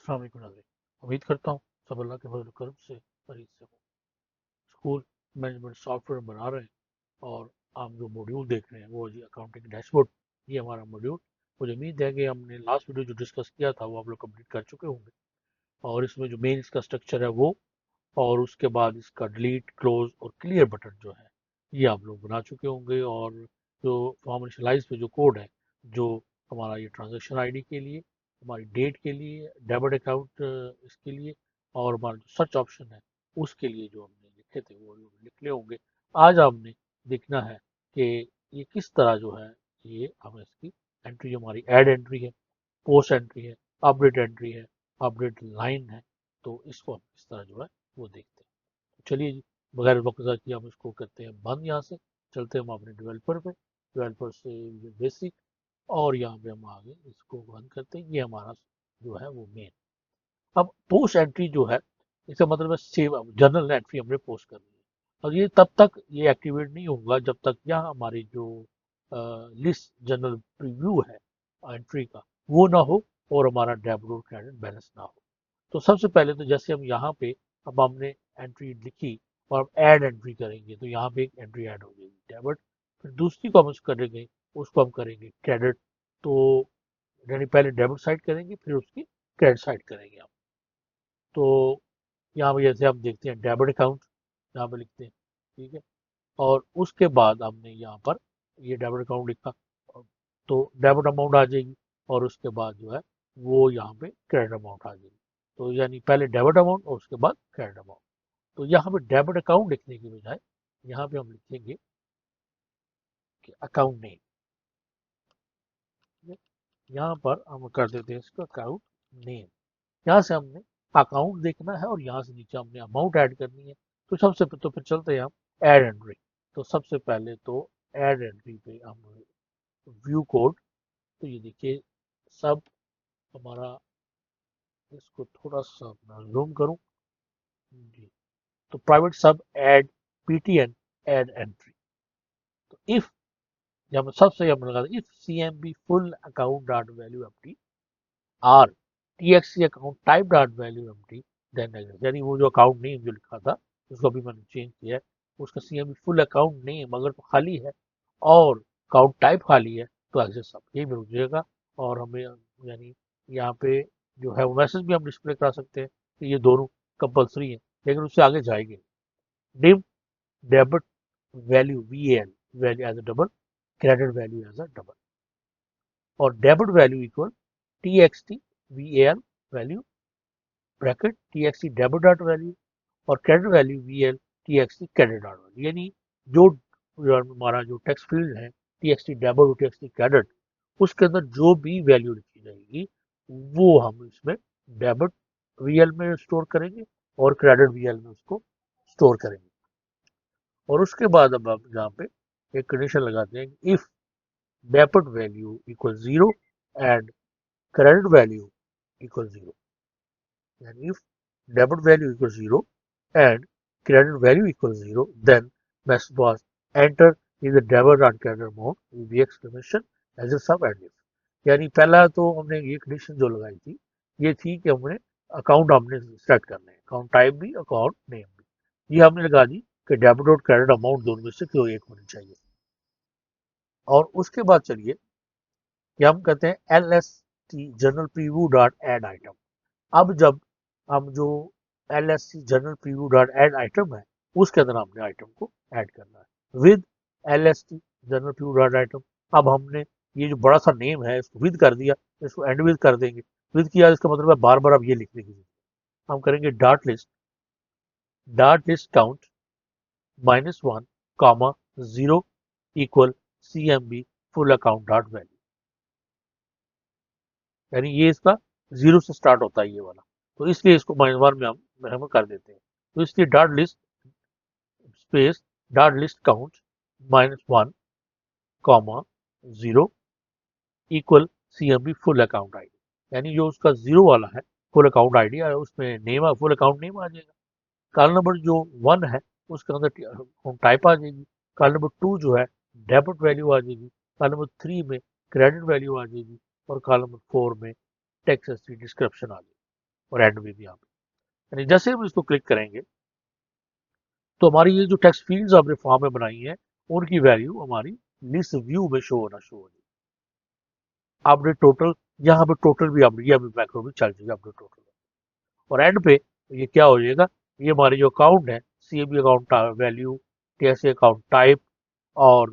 अस्सलाम वालेकुम नाज़रीन। उम्मीद करता हूँ सब अल्लाह के फजल करम से फरीद से हो। स्कूल मैनेजमेंट सॉफ्टवेयर बना रहे हैं और आप जो मॉड्यूल देख रहे हैं वो जी अकाउंटिंग डैशबोर्ड, ये हमारा मॉड्यूल। मुझे उम्मीद है कि हमने लास्ट वीडियो जो डिस्कस किया था वो आप लोग कंप्लीट कर चुके होंगे। और इसमें जो मेन इसका स्ट्रक्चर है वो, और उसके बाद इसका डिलीट क्लोज और क्लियर बटन जो है ये आप लोग बना चुके होंगे। और जो फॉर्म इनिशियलाइज पे जो कोड है, जो हमारा ये ट्रांजेक्शन आईडी के लिए, हमारी डेट के लिए, डेबिट अकाउंट इसके लिए, और हमारा जो सर्च ऑप्शन है उसके लिए जो हमने लिखे थे वो लिख ले होंगे। आज आपने देखना है कि ये किस तरह जो है ये हमें इसकी एंट्री, हमारी ऐड एंट्री है, पोस्ट एंट्री है, अपडेट एंट्री है, अपडेट लाइन है, तो इसको हम इस तरह जो है वो देखते हैं। तो चलिए जी, बगैर वक्त ज़ाया किए हम इसको करते हैं बंद। यहाँ से चलते हैं हम अपने डेवलपर पे, डेवलपर से बेसिक, और यहाँ पे हम आगे इसको बंद करते हैं। ये हमारा जो है वो मेन। अब पोस्ट एंट्री जो है, इसका मतलब है सेव जनरल एंट्री हमने पोस्ट करनी है। और ये तब तक ये एक्टिवेट नहीं होगा जब तक यहाँ हमारी जो लिस्ट जनरल प्रीव्यू है एंट्री का वो ना हो और हमारा डेबिट और क्रेडिट बैलेंस ना हो। तो सबसे पहले तो जैसे हम यहाँ पे, अब हमने एंट्री लिखी और अब ऐड एंट्री करेंगे तो यहाँ पे एक एंट्री ऐड हो जाएगी डेबिट। फिर दूसरी को हम करेंगे, उसको हम करेंगे क्रेडिट। तो यानी पहले डेबिट साइड करेंगे फिर उसकी क्रेडिट साइड करेंगे हम। तो यहाँ पे जैसे हम देखते हैं डेबिट अकाउंट यहाँ पे लिखते हैं, ठीक है। और उसके बाद हमने यहाँ पर ये डेबिट अकाउंट लिखा, तो डेबिट अमाउंट आ जाएगी। और उसके बाद जो है वो यहाँ पे क्रेडिट अमाउंट आ जाएगी। तो यानी पहले डेबिट अमाउंट और उसके बाद क्रेडिट अमाउंट। तो यहाँ पे डेबिट अकाउंट लिखने की बजाय यहाँ पे हम लिखेंगे कि अकाउंट नेम। यहाँ पर हम कर देते हैं इसका अकाउंट नेम। यहाँ से हमने अकाउंट देखना है और यहाँ से नीचे हमने अमाउंट ऐड करनी है। तो सबसे तो फिर चलते हैं हम ऐड एंट्री। तो सबसे पहले तो ऐड एंट्री पे हम व्यू कोड। तो ये देखिए सब हमारा, इसको थोड़ा सा अपना जूम करूं जी। तो private sub add PTN add entry. तो इफ, जब सबसे हम लगा if CMB full account dot value empty or TXC account type dot value empty then exist. यानी वो जो अकाउंट नेम जो लिखा था उसको अभी मैंने चेंज किया है, उसका सीएमबी फुल अकाउंट नेम अगर तो खाली है और अकाउंट टाइप खाली है तो एग्जिस्ट सब यही में रुक जाएगा। और हमें यानी यहाँ पे जो है वो मैसेज भी हम डिस्प्ले करा सकते हैं कि ये दोनों कंपलसरी है, लेकिन उससे आगे जाएंगे। Dim debit value VL value as a double, credit value as a double. और debit value equal TXT VL value bracket TXT debit dot value, और credit value VL TXT credit dot value. यानी जो हमारा जो text field है TXT debit और TXT credit, उसके अंदर जो भी वैल्यू लिखी जाएगी वो हम इसमें डेबिट वीएल में स्टोर करेंगे और क्रेडिट वीएल में उसको स्टोर करेंगे। और उसके बाद अब आप यहाँ पे एक कंडीशन लगाते हैं कि if debit value equal zero and credit value equal zero. यानी if debit value equals 0 and credit value equals 0, then message was enter is the debit and credit amount with the exclamation as a sum and if। यानी पहला तो हमने ये condition जो लगाई थी ये थी कि हमने अकाउंट हमने सेट करना है, अकाउंट टाइप भी अकाउंट नेम भी। ये हमने लगा दी कि डेबिट और क्रेडिट अमाउंट दोनों में से कोई एक होनी चाहिए। और उसके बाद चलिए कि हम कहते हैं L S T general preview dot add item. अब जब हम जो L S C general preview dot add item है उसके अंदर हमने आइटम को ऐड करना है with L S T general preview dot item. अब हमने ये जो बड़ा सा नेम है इसको विद कर दिया, इसको एंड विद कर देंगे। विद किया इसका मतलब है बार बार अब ये लिखने की जरूरत है। हम करेंगे dot list count -1 comma 0 equal C M B full account dot value. यानी ये इसका जीरो से स्टार्ट होता है ये वाला, तो इसलिए इसको -1 में हम कर देते हैं। तो इसलिए dot list space dot list count -1 comma 0 equal CMB full account ID. यानी जो उसका जीरो वाला है फुल अकाउंट आईडी है उसमें नेम फुल अकाउंट नेम आ जाएगा। कॉलम नंबर जो 1 है उसके अंदर टाइप आ जाएगी। कॉलम नंबर 2 जो है डेबिट वैल्यू आ जाएगी। कॉलम नंबर 3 में क्रेडिट वैल्यू आ जाएगी। और कॉलम नंबर 4 में टेक्स्ट डिस्क्रिप्शन आ जाएगी। और एंड में भी यहाँ पे, यानी जैसे हम इसको क्लिक करेंगे तो हमारी ये जो टेक्स्ट फील्ड्स हमने फॉर्म में बनाई है उनकी वैल्यू हमारी लिस्ट व्यू में शो होना शुरू हो जाएगी। अपडेट टोटल, यहाँ पे टोटल भी अपडेट, ये मैक्रो भी चल जाएगा अपडेट टोटल, और एंड पे ये क्या हो जाएगा, ये हमारे जो अकाउंट है CAB account value, TSA account type और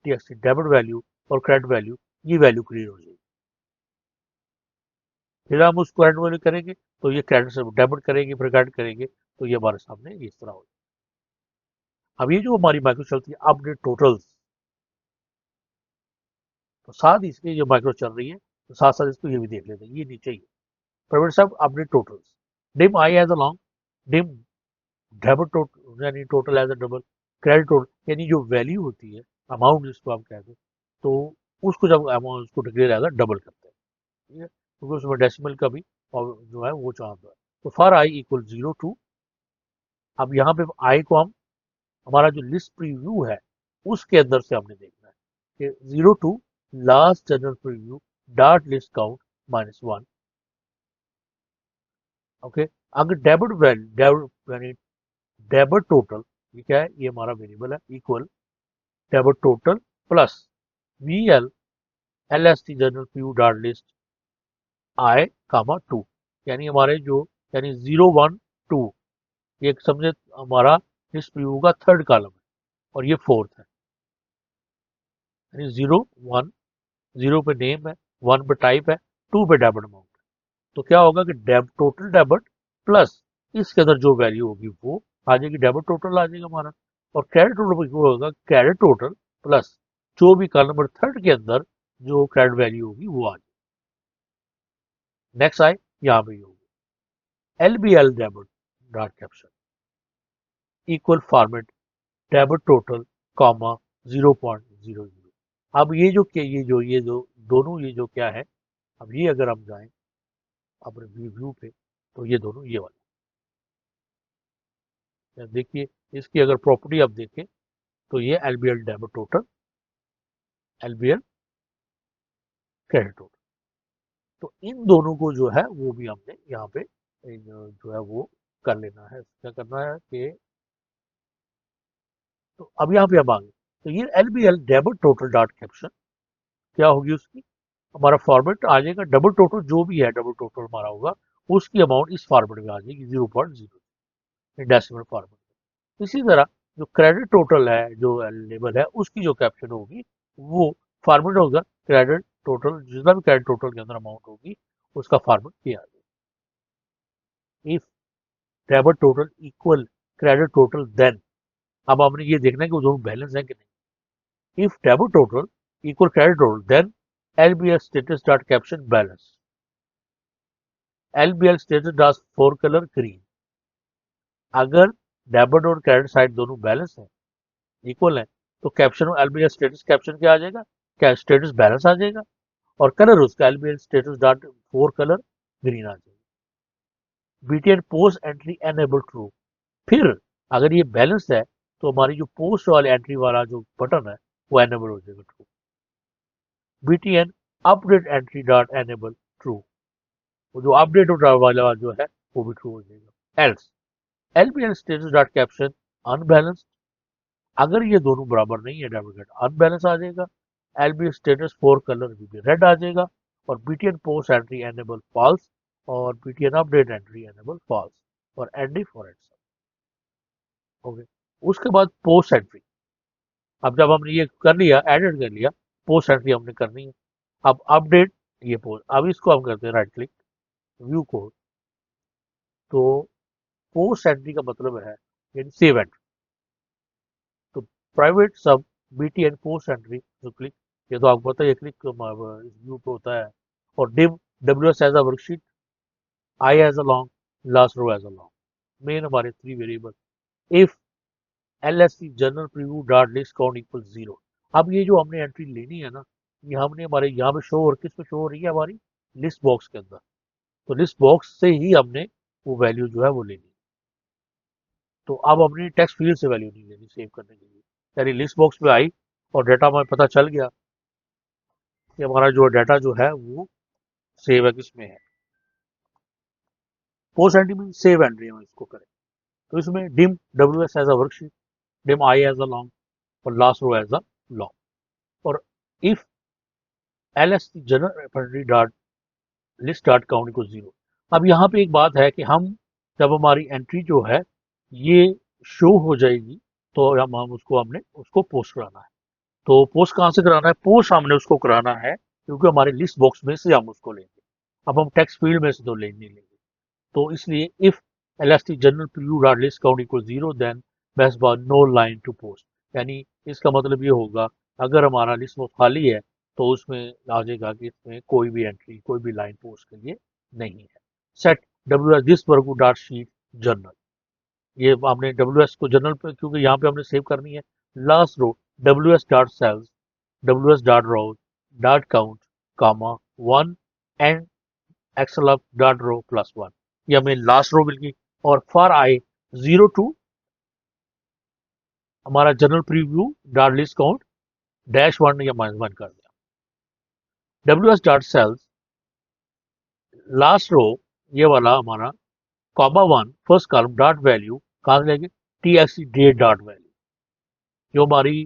टीएसए डेबिट वैल्यू और क्रेडिट वैल्यू, ये वैल्यू क्रिएट हो जाएगी। फिर हम उसको एंड वैल्यू करेंगे तो ये क्रेडिट से डेबिट करेंगे, फिर क्रेडिट करेंगे तो ये हमारे सामने इस तरह हो। अब ये जो हमारी माइक्रो चलती है अपडेट टोटल्स, तो साथ ही इसके जो माइक्रो चल रही है तो साथ साथ इसको ये भी देख लेते हैं, ये नीचे ही private sub update totals, dim I as a long, dim debit total यानी total as a double, credit total यानी जो वैल्यू होती है अमाउंट जिसको हम कहते हैं, तो उसको जब अमाउंट उसको डिक्लेयर एज अ डबल करते हैं, ठीक है, क्योंकि उसमें डेसिमल का भी और जो है वो चाहता है। तो फॉर आई इक्वल 0 to, अब यहाँ पे आई को हम हमारा जो लिस्ट प्रीव्यू है उसके अंदर से हमने देखना है कि 0 to last general preview dot list count -1। Okay, अगर डेबिट वैल्यू यानी डेबिट टोटल, ये क्या है, ये हमारा वेरिएबल है, equal debit total plus VL LST general preview dot list I comma 2, यानी हमारे जो यानी 0 1 2, ये समझे हमारा लिस्ट प्रीव्यू का थर्ड कॉलम है और ये फोर्थ है, यानी 0 1, 0 पे नेम है, 1 पे टाइप है, 2 पे डेबिट अमाउंट है। तो क्या होगा कि टोटल डेबिट प्लस इसके अंदर जो वैल्यू होगी वो आ जाएगी, डेबिट टोटल आ जाएगा हमारा, और क्रेडिट टोटल वो होगा क्रेडिट टोटल प्लस जो भी कॉलम नंबर थर्ड के अंदर जो क्रेडिट वैल्यू होगी वो आ जाएगी। नेक्स्ट आए यहाँ पे होगी LBL debit dot caption equal format debit total comma 0.00। अब ये जो दोनों ये जो क्या है, अब ये अगर हम जाएं अपने व्यू पे तो ये दोनों ये वाले देखिए, इसकी अगर प्रॉपर्टी आप देखें तो ये LBL debit total, LBL credit total, तो इन दोनों को जो है वो भी हमने यहाँ पे जो है वो कर लेना है, क्या करना है कि तो अब यहाँ पे अब आगे तो ये LBL debit total dot caption क्या होगी, उसकी हमारा फॉर्मेट आ जाएगा डबल टोटल, जो भी है डबल टोटल हमारा होगा उसकी अमाउंट इस फॉर्मेट में आ जाएगी 0.0 डेसिमल फॉर्मेट। इसी तरह जो क्रेडिट टोटल है जो लेबल है उसकी जो कैप्शन होगी वो फॉर्मेट होगा क्रेडिट टोटल, जितना भी क्रेडिट टोटल के अंदर अमाउंट होगी उसका फॉर्मेट किया जाएगा। If debit total equal credit total then, अब हमने ये देखना है कि वो दोनों बैलेंस है कि नहीं। If debit total equal credit total then LBL status dot caption balance, LBL status dot fore colour green. अगर डेबिट और क्रेडिट साइड दोनों बैलेंस है, इक्वल है, तो कैप्शन एलबीएल स्टेटस कैप्शन क्या आ जाएगा, क्या स्टेटस बैलेंस आ जाएगा, और कलर उसका LBL status dot fore colour green आ जाएगा। BTN post entry enable true, फिर अगर ये बैलेंस है तो हमारी जो पोस्ट वाले एंट्री वाला जो बटन है वो एनेबल हो जाएगा true. BTN update entry dot enable true, वो जो अपडेट वाला जो है वो भी ट्रू हो जाएगा। Else LBL status dot caption unbalanced, अगर ये दोनों बराबर नहीं है डेबिट कार्ड अनबैलेंस आ जाएगा, एलबीएल स्टेटस फोर कलर भी रेड आ जाएगा, और BTN post entry enable false और BTN update entry enable false, और एंडी फॉर एटसेप्ट। ओके, उसके बाद पोस्ट एंट्री, अब जब हमने ये कर लिया एडिट कर लिया, पोस्ट एंट्री हमने करनी है। अब अपडेट ये पोस्ट, अब इसको हम करते हैं राइट क्लिक व्यू कोड, तो पोस्ट एंट्री का मतलब है यानी सेव एंट्री, तो प्राइवेट सब बीटीएन पोस्ट एंट्री जो क्लिक, ये तो आपको पता है ये क्लिक इस व्यू पे होता है, और dim W S as a worksheet, I as a long, last row as a long, main हमारे three variable. If LSC general preview dot list count equal 0, अब ये जो हमने एंट्री लेनी है ना, ये हमने हमारे यहाँ पे शो और किस पे शो हो रही है, हमारी लिस्ट बॉक्स के अंदर, तो लिस्ट बॉक्स से ही हमने वो वैल्यू जो है वो लेनी है। तो अब अपनी टेक्स्ट फील्ड से वैल्यू नहीं लेनी सेव करने के लिए, यानी लिस्ट बॉक्स में आई और डाटा हमें पता चल गया कि हमारा जो डाटा जो है वो सेव है किसमें है, पोस्ट एंट्री में सेव एंट्री हम इसको करें, तो इसमें dim WS as a worksheet, dim I as a long और last row as a long. और इफ LS जनरल रेफरेंटरी डॉट लिस्ट डॉट काउंट को 0। अब यहाँ पे एक बात है कि हम जब हमारी एंट्री जो है ये शो हो जाएगी तो हम उसको हमने उसको पोस्ट कराना है। तो पोस्ट कहाँ से कराना है? पोस्ट हमने उसको कराना है क्योंकि हमारे लिस्ट बॉक्स में से हम उसको लेंगे। अब हम टेक्स्ट फील्ड में से तो नहीं लेंगे, तो इसलिए if LST general preview dot list count equal 0 then best bar no line to post. यानी इसका मतलब ये होगा अगर हमारा लिस्ट बॉक्स खाली है तो उसमें आ जाएगा कि इसमें कोई भी एंट्री कोई भी लाइन पोस्ट के लिए नहीं है। Set WS this work dot sheet journal, ये हमने WS को जनरल पे क्योंकि यहाँ पे हमने सेव करनी है। Last row WS dot cells WS dot row dot count comma 1 end XLF dot row plus 1, ये हमें लास्ट रो मिल गई। और फॉर I 0 टू हमारा general preview dot list count -1 या -1 कर दिया। WS dot cells last row ये वाला हमारा comma 1 first column dot value कहाँ से लेंगे? TXT डेट डॉट वैल्यू, जो हमारी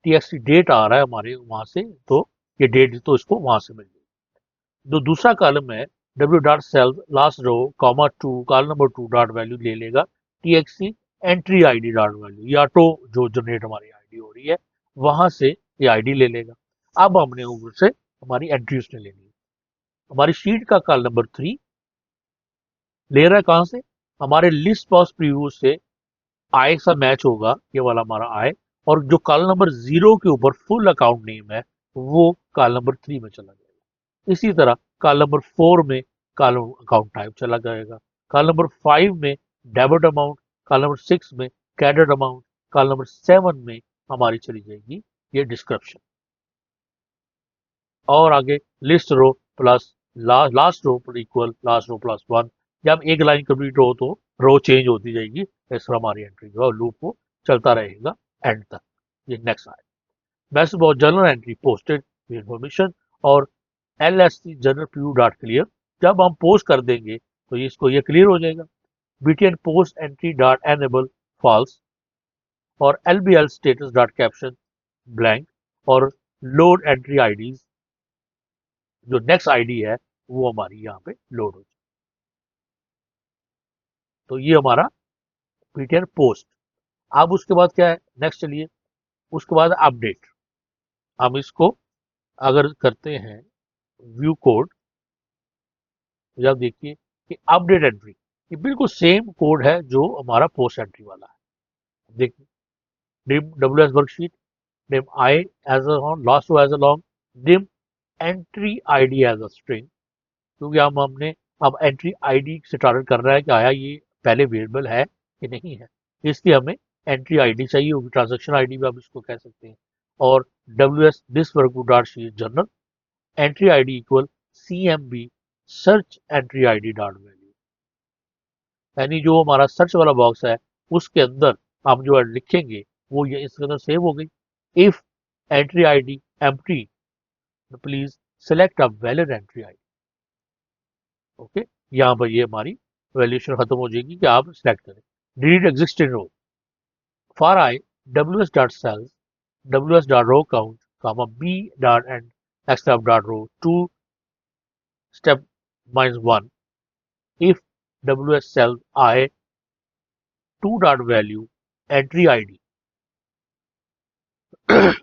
TXT डेट आ रहा है हमारे वहां से, तो ये डेट तो इसको वहां से मिल गई। जो दूसरा कॉलम है W dot cell last row comma 2 column number 2 dot value ले लेगा TXT entry ID dot value, या तो जो जनरेट हमारी ID हो रही है वहां से ये ID ले लेगा। अब हमने ऊपर से हमारी एंट्री उसने लेनी है। हमारी शीट का कॉलम नंबर 3 ले रहा है कहां से? हमारे लिस्ट बॉक्स प्रीव्यू से I सा मैच होगा, ये वाला हमारा I, और जो कॉलम नंबर 0 के ऊपर फुल अकाउंट नेम है वो कॉलम नंबर 3 में चला जाएगा। इसी तरह कॉलम नंबर 4 में कॉलम अकाउंट टाइप चला जाएगा, कॉलम नंबर 5 में डेबिट अमाउंट, कॉलम नंबर 6 में क्रेडिट अमाउंट, कॉलम नंबर 7 में हमारी चली जाएगी ये डिस्क्रिप्शन। और आगे list row plus last row equal last row plus 1, जब एक लाइन कंप्लीट हो तो रो चेंज होती जाएगी। इस तरह हमारी एंट्री जो है लूप वो चलता रहेगा एंड तक। ये नेक्स्ट आए message about general entry posted information और LST general preview dot clear, जब हम पोस्ट कर देंगे तो इसको ये क्लियर हो जाएगा। BTN post entry dot enable false और LBL status dot caption blank और लोड एंट्री आईडीज, जो नेक्स्ट आईडी है वो हमारी यहाँ पे लोड हो जाए। तो ये हमारा BTN पोस्ट। अब उसके बाद क्या है नेक्स्ट, चलिए उसके बाद अपडेट। हम इसको अगर करते हैं व्यू कोड, जब देखिए कि अपडेट एंट्री ये बिल्कुल सेम कोड है जो हमारा पोस्ट एंट्री वाला है। देखिए dim WS worksheet, dim I as a last row as a long, dim entry ID as a string, क्योंकि हमने अब एंट्री ID से टारगेट कर रहा है कि आया ये पहले वेरिएबल है कि नहीं है, इसलिए हमें एंट्री ID चाहिए होगी, ट्रांजेक्शन ID भी आप इसको कह सकते हैं। और WS this work dot sheet journal entry ID equal CMB search entry ID dot value, यानी जो हमारा सर्च वाला बॉक्स है उसके अंदर हम जो लिखेंगे वो ये इसके अंदर सेव हो गई। If entry ID empty please select a valid entry ID। Okay, यहाँ पर ये हमारी वैल्यूएशन खत्म हो जाएगी कि आप सिलेक्ट करें। Delete existing row for I WS dot cells WS dot row count comma B dot end xlab dot row 2 step -1 if WS cell I 2 dot value entry ID।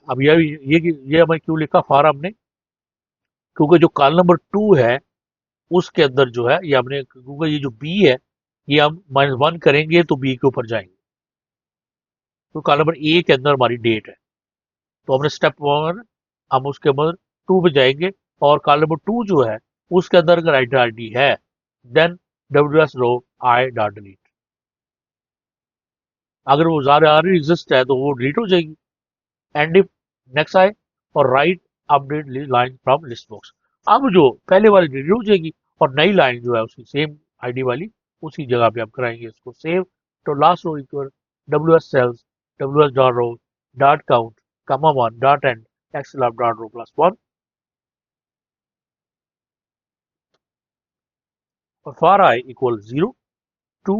अब ये हमें क्यों लिखा फॉर हमने, क्योंकि जो कॉलम नंबर 2 है उसके अंदर जो है ये हमने, क्योंकि ये जो B है ये हम -1 करेंगे तो B के ऊपर जाएंगे, तो कॉलम नंबर A के अंदर हमारी डेट है, तो हमने स्टेप 1 हम उसके अंदर 2 पे जाएंगे और कॉलम नंबर 2 जो है उसके अंदर अगर ID है then WS row I dot delete, अगर वो ऑलरेडी एग्जिस्ट है तो वो डिलीट हो जाएगी। एंड इफ नेक्स्ट आए और right update line from list box, अब जो पहले वाली डिलीट हो जाएगी और नई लाइन जो है उसकी सेम ID वाली उसी जगह पे आप कराएंगे इसको सेव। तो लास्ट रो इक्वल WS सेल्स WS dot row dot count comma 1 dot end xlab dot row plus 1। और for I equal 0 to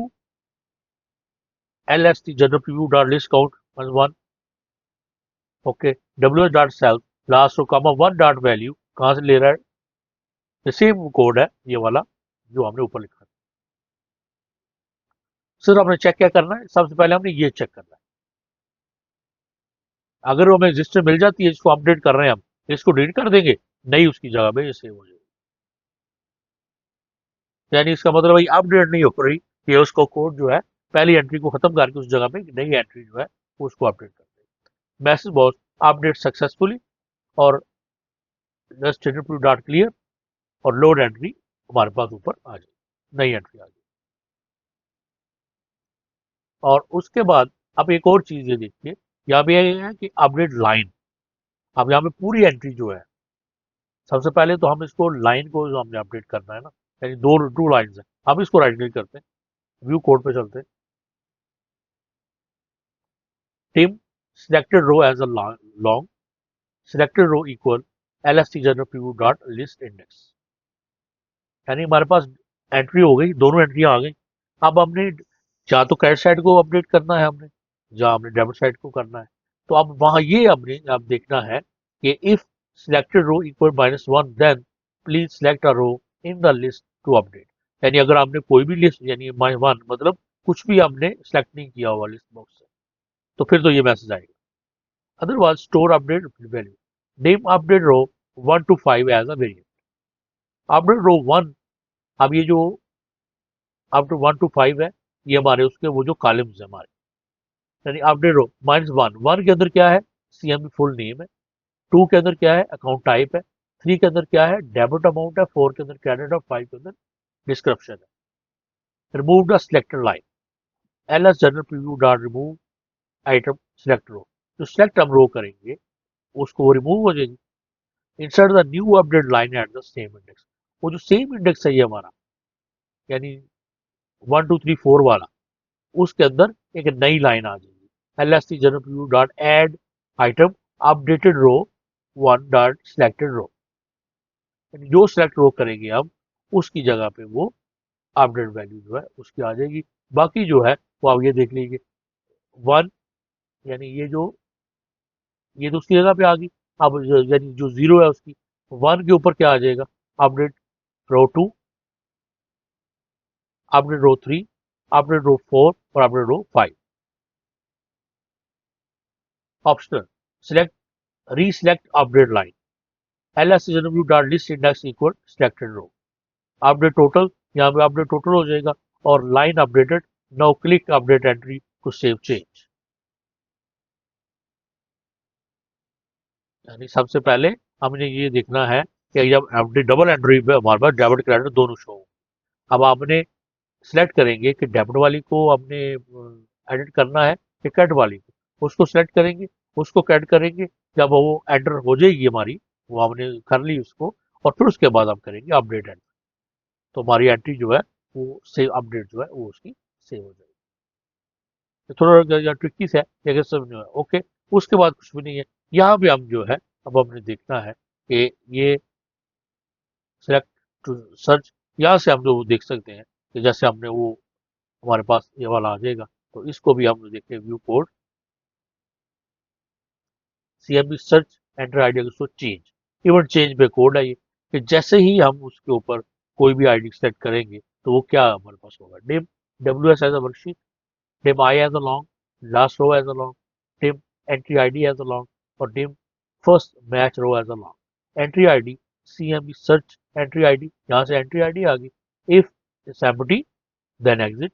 lst general preview dot list count 1 okay ws dot self last row comma 1 dot value कहां से ले रहा है, ये same code है ये वाला जो हमने ऊपर लिखा है। सर हमने चेक क्या करना है, सबसे पहले हमने ये चेक करना है, अगर हमें रजिस्टर मिल जाती है इसको अपडेट कर रहे हैं हम, इसको डिलीट कर देंगे, नहीं उसकी जगह पे ये सेव हो जाएगी। यानी इसका मतलब भाई अपडेट नहीं हो रही, ये उसको कोड जो है पहली एंट्री को खत्म करके उस जगह पे नई एंट्री जो है उसको अपडेट कर देंगे। मैसेज बॉक्स अपडेट सक्सेसफुली और डॉट क्लियर और लोड एंट्री हमारे पास ऊपर आ जाए, नई एंट्री आ जाए। और उसके बाद अब एक और चीज ये देखिए, यहाँ पे ये है कि अपडेट लाइन। अब यहाँ पे पूरी एंट्री जो है, सबसे पहले तो हम इसको लाइन को जो हमने अपडेट करना है ना, यानी टू लाइंस है, हम इसको राइट क्लिक करते हैं, व्यू कोड पे चलते हैं, dim selected row as a long selected row equal lst general preview dot list index. यानी हमारे पास एंट्री हो गई, दोनों एंट्रियां आ गई। अब हमने या तो क्रेडिट साइड को अपडेट करना है हमने, या हमने डेबिट साइड को करना है, तो अब वहां ये हमने अब देखना है कि if selected row equal -1 then please select a row in the list to update. यानी अगर हमने कोई भी लिस्ट यानी -1 मतलब कुछ भी हमने सेलेक्ट नहीं किया हुआ लिस्ट बॉक्स से, तो फिर तो ये मैसेज आएगा। Otherwise store update value name update row 1 to 5 as a variable. Update row 1, अब ये जो अप टू 1 to 5 है, ये हमारे उसके वो जो कॉलम्स है हमारे, यानी अपडेट रो -1, 1 के अंदर क्या है, सीएमबी फुल नेम है, 2 के अंदर क्या है, अकाउंट टाइप है, 3 के अंदर क्या है, डेबिट अमाउंट है, 4 के अंदर क्रेडिट और 5 के अंदर डिस्क्रिप्शन है। Remove the selected line, ls general preview dot remove item select row. जो सिलेक्ट हम रो करेंगे उसको वो रिमूव हो जाएगी। Insert the new update line at the same index, वो जो सेम इंडेक्स है ये हमारा, यानी 1 2 3 4 वाला, उसके अंदर एक नई लाइन आ जाएगी, lst general preview dot add item updated row 1 dot selected row. जो सिलेक्ट रो करेंगे हम उसकी जगह पे वो अपडेट वैल्यू जो है उसकी आ जाएगी। बाकी जो है वो आप ये देख लीजिए, 1 यानी ये तो उसकी जगह पे आ गई। अब यानी जो 0 है उसकी 1 के ऊपर क्या आ जाएगा, update row 2, update row 3, update row 4 और update row 5। Optional select reselect update line, lsw dot list index equal selected row. Update total, यहाँ पे अपडेट टोटल हो जाएगा और line updated, now click update entry to save change. यानी सबसे पहले हमने ये देखना है कि जब अपडेट डबल एंट्री पे हमारे पास डेबिट क्रेडिट दोनों शो हो। अब आपने सिलेक्ट करेंगे कि डेबिट वाली को हमने एडिट करना है कि क्रेडिट वाली को, उसको सिलेक्ट करेंगे, उसको क्रेडिट करेंगे, जब वो एंटर हो जाएगी हमारी, वो हमने कर ली उसको, और फिर उसके बाद हम करेंगे अपडेट एंट्री, तो हमारी एंट्री जो है वो सेव अपडेट जो है वो उसकी सेव हो जाएगी। तो थोड़ा ट्रिकी है लेकिन समझ में ओके। उसके बाद कुछ भी नहीं है, यहाँ पे हम जो है अब हमने देखना है कि ये सिलेक्ट टू सर्च, यहाँ से हम जो देख सकते हैं कि जैसे हमने वो हमारे पास ये वाला आ जाएगा, तो इसको भी हम देखते हैं view code CMB search enter ID उसको चेंज, इवेंट चेंज पे कोड है ये कि जैसे ही हम उसके ऊपर कोई भी आईडी सेलेक्ट करेंगे तो वो क्या हमारे पास होगा, name W S as a worksheet, dim I as a long, last row as a long, dim entry ID as a long, और dim first match row as a long. Entry ID CMB search entry ID, यहाँ से entry ID आ गई, if it's empty then exit,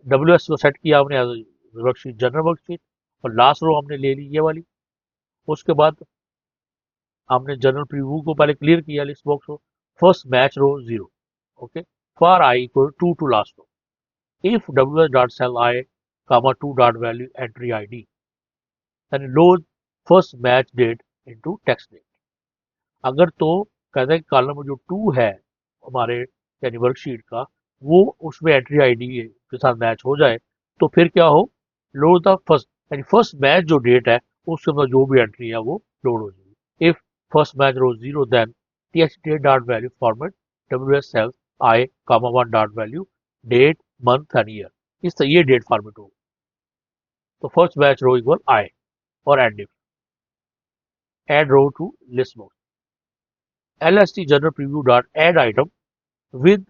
WS को set किया हमने as a worksheet general worksheet, और last रो हमने ले ली ये वाली। उसके बाद हमने जनरल प्रीव्यू को पहले क्लियर किया लिस्ट बॉक्स को, first match row 0, okay, for I equal 2 to last row, if ws dot cell I comma 2 dot value entry ID and load first match date into text date। अगर तो कहते हैं column जो 2 है हमारे यानी worksheet का, वो उसमें एंट्री आईडी के साथ मैच हो जाए तो फिर क्या हो, लोड द फर्स्ट, यानी फर्स्ट मैच जो डेट है उसके अंदर जो भी एंट्री है वो लोड हो जाएगी। If first match row 0 then TX date dot value format WS cells I comma one dot value date month and year, इस तरह ये डेट फॉर्मेट होगा। तो first batch row equal I और end if add row to list mode LST general preview dot add item with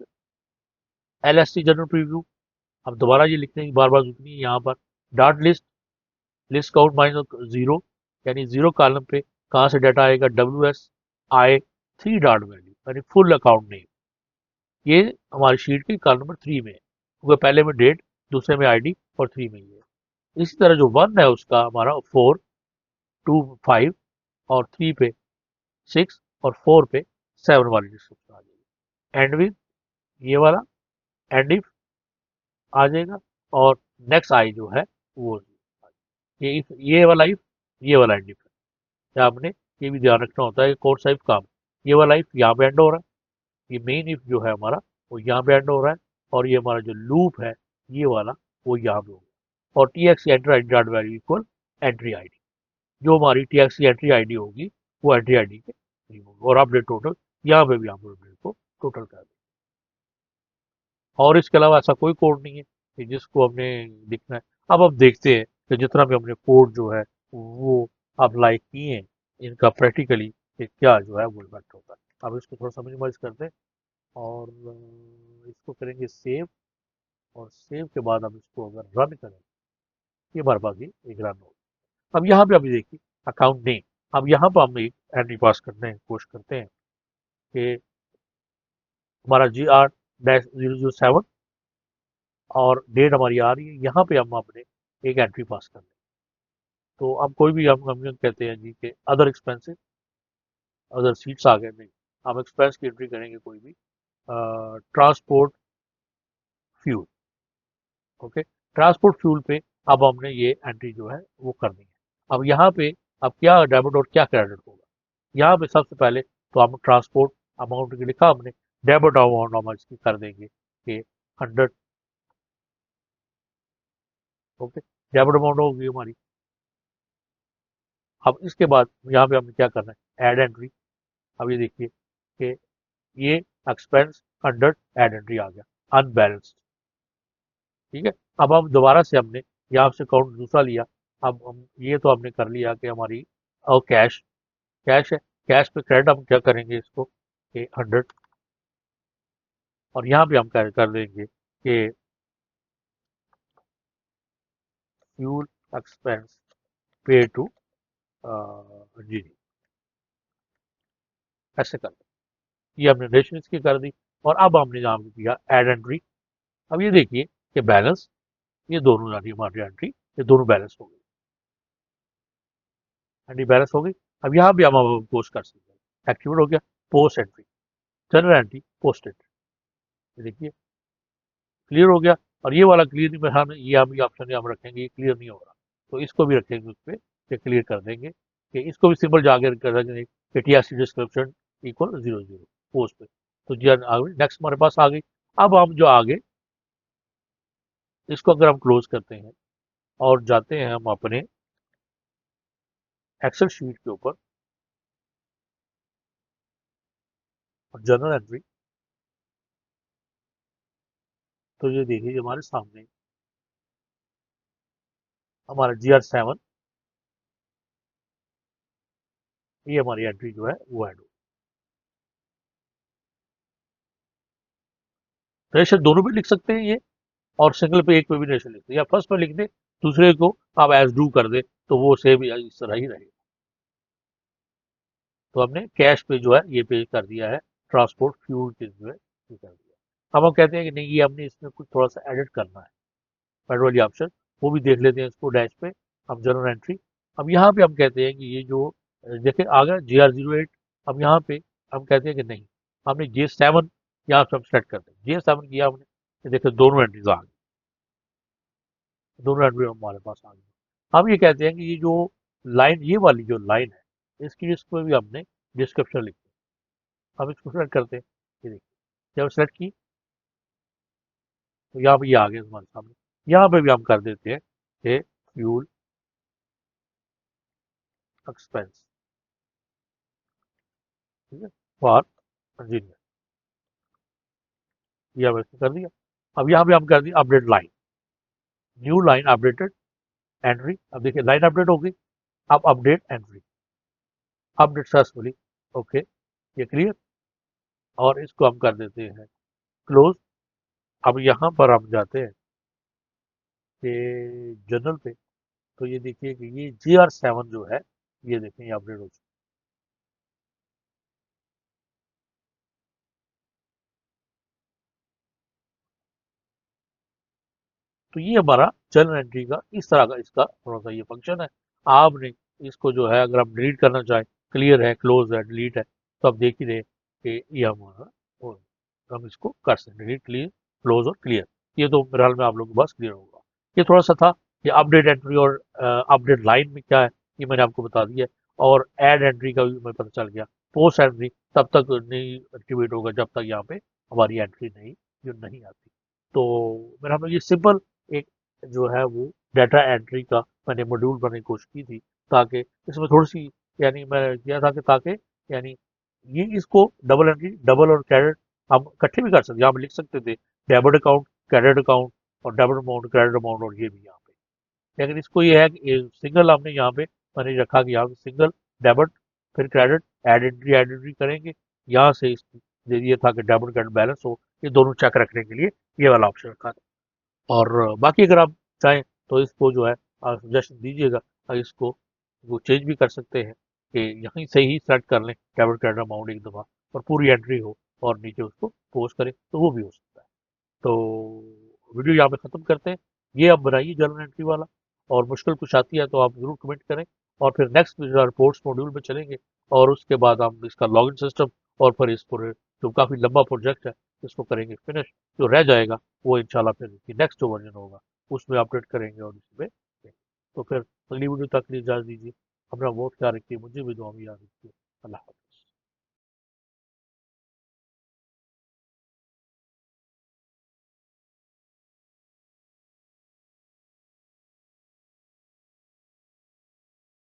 LST general preview. अब दोबारा ये लिखने की बार बार जरूरत नहीं है, यहाँ पर dot list list count minus zero, यानी जीरो कॉलम पे कहाँ से डाटा आएगा, WSI 3 डॉट वैल्यू यानी फुल अकाउंट नेम। ये हमारी शीट की कॉलम नंबर 3 में है, क्योंकि पहले में डेट, दूसरे में आईडी और 3 में ये है। इसी तरह जो 1 है उसका हमारा 4 2 5 और 3 पे 6 और 4 पे 7 वाली डिस्क्रिप्शन आ जाएगी। एंड विद ये वाला एंड इफ आ जाएगा, और नेक्स्ट आई जो है वो ये इफ, ये वाला इफ, ये वाला एंड इफ है। या आपने ये भी ध्यान रखना होता है कि कौन सा इफ काम, ये वाला इफ यहाँ पे एंड हो रहा है, ये मेन इफ जो है हमारा वो यहाँ पे एंड हो रहा है, और ये हमारा जो लूप है ये वाला वो यहाँ पे होगा। और TXT entry I D dot value equal entry I D, जो हमारी TXT एंट्री आई डी होगी वो एंट्री आई डी के होगी, और अपडेट टोटल यहाँ पे भी आप अपडेट को टोटल कर दें। और इसके अलावा ऐसा कोई कोड नहीं है कि जिसको हमने लिखना है। अब देखते हैं कि जितना भी हमने कोड जो है वो अप्लाई किए हैं, इनका प्रैक्टिकली क्या जो है वो इफेक्ट होता है। अब इसको थोड़ा समझ करते हैं, और इसको करेंगे सेव, और सेव के बाद हम इसको अगर रन करें, ये हमारे पास ही एक रन होगा। अब यहाँ पे अभी देखिए अकाउंट नेम, अब यहाँ पर हम एक एंट्री पास करने की कोशिश करते हैं कि हमारा GR-007 और डेट हमारी आ रही है, यहाँ पे हम अपने एक एंट्री पास कर लें। तो अब कोई भी हम कहते हैं जी कि अदर एक्सपेंसेस, अदर सीट्स आ गए, नहीं, हम एक्सपेंस की एंट्री करेंगे कोई भी, transport fuel. Okay, transport fuel पे अब हमने ये एंट्री जो है वो करनी है। अब यहाँ पे अब क्या डेबिट और क्या क्रेडिट होगा, यहाँ पे सबसे पहले तो हम ट्रांसपोर्ट अमाउंट की लिखा हमने, डेबिट अमाउंट हम इसकी कर देंगे कि 100। ओके, डेबिट अमाउंट होगी हमारी। अब इसके बाद यहाँ पे हमें क्या करना है, एड एंट्री। अब ये देखिए कि ये एक्सपेंस अंडर एड एंट्री आ गया अनबैलेंस्ड। ठीक है, अब हम दोबारा से हमने यहाँ से काउंट दूसरा लिया। अब हम ये तो हमने कर लिया कि हमारी और कैश, कैश है, कैश पे क्रेडिट हम क्या करेंगे इसको कि 100, और यहाँ पे हम कर देंगे कि फ्यूल एक्सपेंस पे टू जी, ऐसे कर ये हमने रेशन इसकी कर दी। और अब हमने यहाँ पे किया एड एंट्री। अब ये देखिए कि बैलेंस, ये दोनों यानी हमारी एंट्री, ये दोनों बैलेंस हो गई, एंट्री बैलेंस हो गई। अब यहाँ भी हम पोस्ट कर सकते हैं, एक्टिवेट हो गया post entry, general entry post entry, देखिए क्लियर हो गया। और ये वाला क्लियर नहीं, हम ये हम ऑप्शन हम रखेंगे, ये क्लियर नहीं हो रहा, तो इसको भी रखेंगे उस पर, ये क्लियर कर देंगे कि इसको भी सिंपल जाके कर देंगे कि TXT डिस्क्रिप्शन इक्वल 00 पोस्ट पे। तो जी आ गई, नेक्स्ट हमारे पास आ गई। अब हम जो आगे इसको अगर हम क्लोज करते हैं और जाते हैं हम अपने एक्सेल शीट के ऊपर और जनरल एंट्री, तो ये देखिए हमारे सामने हमारा GR-7, ये हमारी एंट्री जो है वो ऐड हो। रेशर दोनों पे लिख सकते हैं ये, और सिंगल पे एक पे भी रेशर लिख दे, या फर्स्ट पे लिख दे, दूसरे को आप एज डू कर दे, तो वो सेम इस तरह ही रहेगा। तो हमने कैश पे जो है ये पे कर दिया है, ट्रांसपोर्ट फ्यूल के जो है ये कर दिया। अब हम कहते हैं कि नहीं, ये हमने इसमें कुछ थोड़ा सा एडिट करना है, पेट्रोल ऑप्शन, वो भी देख लेते हैं इसको डैश पे। अब जनरल एंट्री, अब यहाँ पे हम कहते हैं कि ये जो देखे आ गया GR-08। अब यहाँ पे हम कहते हैं कि नहीं, हमने J7 यहाँ से हम सेलेक्ट करते हैं, J7 किया हमने, ये देखिए दोनों एंट्रीज आ गई, दोनों एंट्री हमारे पास आ गई। हम ये कहते हैं कि ये जो लाइन, ये वाली जो लाइन है, इसकी इसको भी हमने डिस्क्रिप्शन लिखी, हम इसको सेलेक्ट करते हैं, ये देखिए जब सेलेक्ट की तो यहाँ पे ये आ गया हमारे सामने। यहाँ पे भी हम कर देते हैं कि फ्यूल एक्सपेंस, ठीक है, फॉर इंजीनियर, ये हमने कर दिया। अब यहाँ पे हम कर दिया update line, new line updated entry. अब देखिए लाइन अपडेट हो गई। अब update entry, update successfully, okay, ये क्लियर। और इसको हम कर देते हैं क्लोज। अब यहाँ पर हम जाते हैं कि जनरल पे, तो ये देखिए कि ये GR7 जो है, ये देखें ये अपडेट हो चुका है। तो ये हमारा जर्नल एंट्री का इस तरह का इसका थोड़ा सा ये फंक्शन है। आपने इसको जो है अगर हम डिलीट करना चाहें, क्लियर है, क्लोज है, डिलीट है, तो आप देख ही रहे कि ये हमारा हम इसको कर सकते हैं डिलीट, क्लियर, क्लोज और क्लियर। ये तो मेरे ख्याल में आप लोगों के पास क्लियर होगा। ये थोड़ा सा था ये अपडेट एंट्री और अपडेट लाइन में क्या है, ये मैंने आपको बता दिया। और ऐड एंट्री का भी मुझे पता चल गया। पोस्ट एंट्री तब तक नहीं एक्टिवेट होगा जब तक यहाँ पे हमारी एंट्री नहीं जो नहीं आती। तो मेरा मतलब ये सिंपल एक जो है वो डाटा एंट्री का मैंने मॉड्यूल बनाने की कोशिश की थी, ताकि इसमें थोड़ी सी यानी मैं किया था कि ताकि यानी ये इसको डबल एंट्री, डबल और क्रेडिट हम इकट्ठे भी कर सकते, यहाँ पे लिख सकते थे डेबिट अकाउंट, क्रेडिट अकाउंट, और डेबिट अमाउंट, क्रेडिट अमाउंट, और ये भी यहाँ पे। लेकिन इसको ये है कि सिंगल हमने यहाँ पे मैंने रखा कि यहाँ पे सिंगल डेबिट फिर क्रेडिट, एड एंट्री करेंगे। यहाँ से इस ये था कि डेबिट क्रेडिट बैलेंस हो, ये दोनों चेक रखने के लिए ये वाला ऑप्शन रखा था। और बाकी अगर आप चाहें तो इसको जो है सजेशन दीजिएगा, इसको वो चेंज भी कर सकते हैं कि यहीं से ही सेलेक्ट कर लें डेबिट क्रेडिट अमाउंट एक दफ़ा और पूरी एंट्री हो, और नीचे उसको पोस्ट करें, तो वो भी हो सकता है। तो वीडियो यहाँ पे ख़त्म करते हैं। ये आप बनाइए जर्नल एंट्री वाला, और मुश्किल कुछ आती है तो आप ज़रूर कमेंट करें। और फिर नेक्स्ट रिपोर्ट्स मॉड्यूल में चलेंगे, और उसके बाद हम इसका लॉगिन सिस्टम, और फिर इस पूरे जो काफ़ी लंबा प्रोजेक्ट है इसको करेंगे फिनिश। जो रह जाएगा वो इंशाल्लाह फिर नेक्स्ट जो वर्जन होगा उसमें अपडेट करेंगे और इसमें। तो फिर अगली वीडियो तक के लिए इजाज़त दीजिए। अपना बहुत ख्याल रखिए, मुझे भी दुआ में याद रखिए। अल्लाह हाफ़िज़।